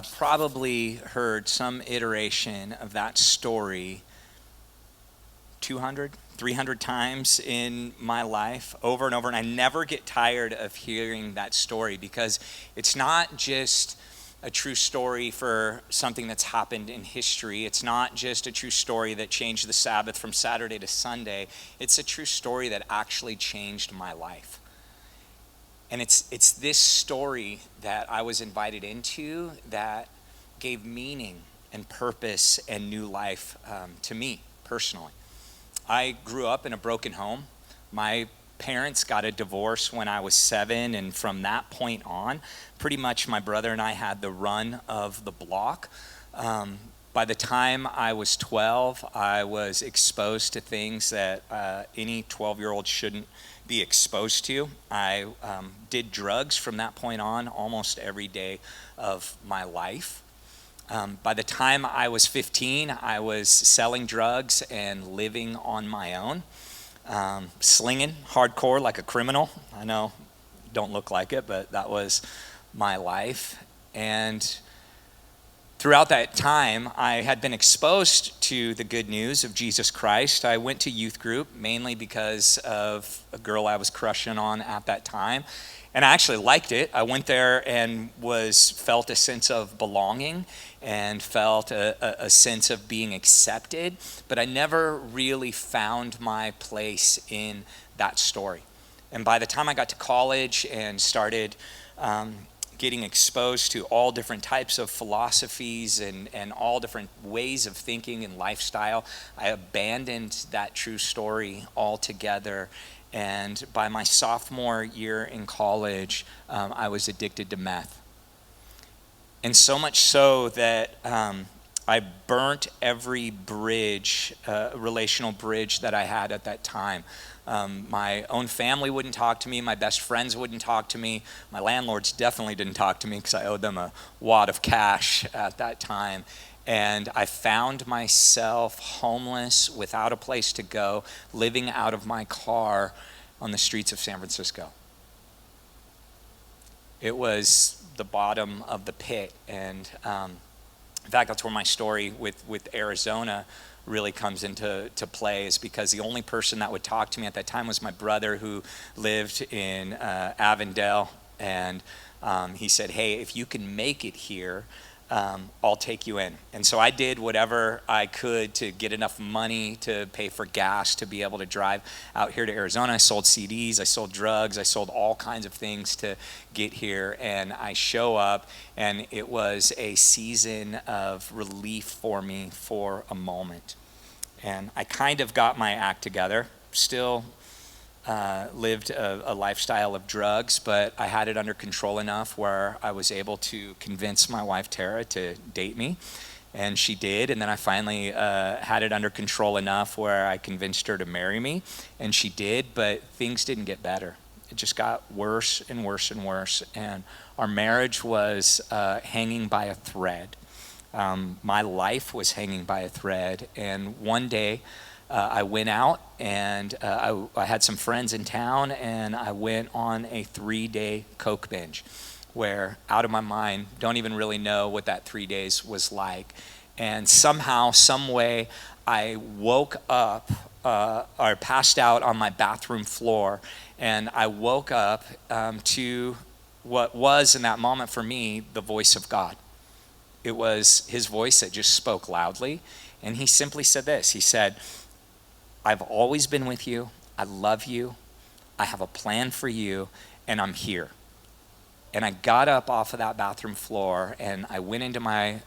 I've probably heard some iteration of that story 200, 300 times in my life, over and over, and I never get tired of hearing that story because it's not just a true story for something that's happened in history. It's not just a true story that changed the Sabbath from Saturday to Sunday. It's a true story that actually changed my life. And it's this story that I was invited into that gave meaning and purpose and new life to me personally. I grew up in a broken home. My parents got a divorce when I was 7, and from that point on, pretty much my brother and I had the run of the block. By the time I was 12, I was exposed to things that any 12-year-old shouldn't be exposed to. I did drugs from that point on almost every day of my life. By the time I was 15, I was selling drugs and living on my own, slinging hardcore like a criminal. I know, don't look like it, but that was my life. And throughout that time, I had been exposed to the good news of Jesus Christ. I went to youth group mainly because of a girl I was crushing on at that time. And I actually liked it. I went there and felt a sense of belonging and felt a sense of being accepted, but I never really found my place in that story. And by the time I got to college and started getting exposed to all different types of philosophies and all different ways of thinking and lifestyle, I abandoned that true story altogether. And by my sophomore year in college, I was addicted to meth. And so much so that I burnt every bridge, relational bridge that I had at that time. My own family wouldn't talk to me. My best friends wouldn't talk to me. My landlords definitely didn't talk to me because I owed them a wad of cash at that time. And I found myself homeless, without a place to go, living out of my car on the streets of San Francisco. It was the bottom of the pit. And in fact, that's where my story with Arizona really comes into play, is because the only person that would talk to me at that time was my brother, who lived in Avondale. And he said, hey, if you can make it here, I'll take you in. And so I did whatever I could to get enough money to pay for gas to be able to drive out here to Arizona. I sold CDs, I sold drugs, I sold all kinds of things to get here. And I show up, and it was a season of relief for me for a moment. And I kind of got my act together, still lived a lifestyle of drugs, but I had it under control enough where I was able to convince my wife Tara to date me, and she did. And then I finally had it under control enough where I convinced her to marry me, and she did. But things didn't get better. It just got worse and worse and worse, and our marriage was hanging by a thread. My life was hanging by a thread, and one day I went out, and I had some friends in town, and I went on a 3-day Coke binge where, out of my mind, don't even really know what that 3 days was like. And somehow, some way, I woke up or passed out on my bathroom floor, and I woke up to what was, in that moment for me, the voice of God. It was his voice that just spoke loudly, and he simply said this. He said, I've always been with you. I love you. I have a plan for you, and I'm here. And I got up off of that bathroom floor, and I went into my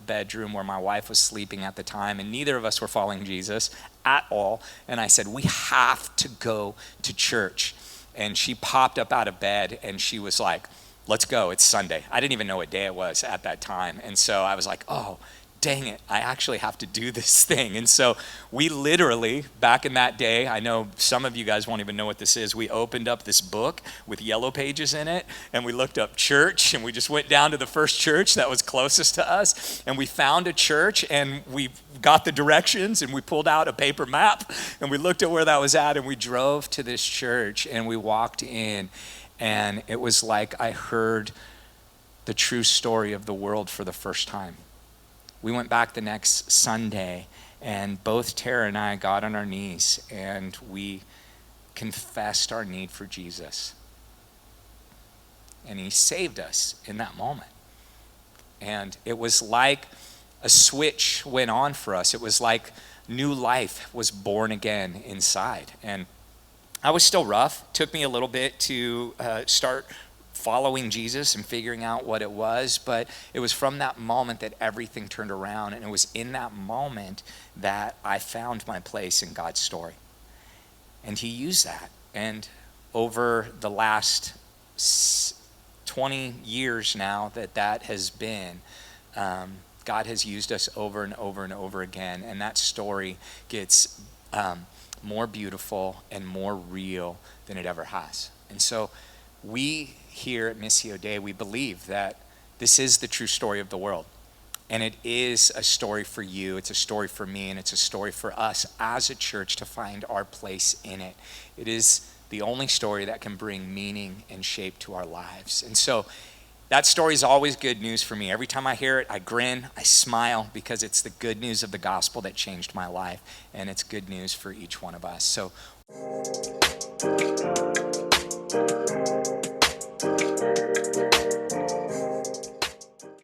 bedroom where my wife was sleeping at the time, and neither of us were following Jesus at all. And I said, we have to go to church. And she popped up out of bed, and she was like, let's go. It's Sunday. I didn't even know what day it was at that time. And so I was like, oh, dang it, I actually have to do this thing. And so we literally, back in that day, I know some of you guys won't even know what this is, we opened up this book with yellow pages in it, and we looked up church, and we just went down to the first church that was closest to us, and we found a church, and we got the directions, and we pulled out a paper map, and we looked at where that was at, and we drove to this church, and we walked in, and it was like I heard the true story of the world for the first time. We went back the next Sunday, and both Tara and I got on our knees and we confessed our need for Jesus. And he saved us in that moment. And it was like a switch went on for us. It was like new life was born again inside. And I was still rough. It took me a little bit to start following Jesus and figuring out what it was, but it was from that moment that everything turned around, and it was in that moment that I found my place in God's story. And he used that. And over the last 20 years now that has been, God has used us over and over and over again, and that story gets more beautiful and more real than it ever has. And so we here at Missio Dei, we believe that this is the true story of the world. And it is a story for you, it's a story for me, and it's a story for us as a church to find our place in it. It is the only story that can bring meaning and shape to our lives. And so that story is always good news for me. Every time I hear it, I grin, I smile, because it's the good news of the gospel that changed my life, and it's good news for each one of us. So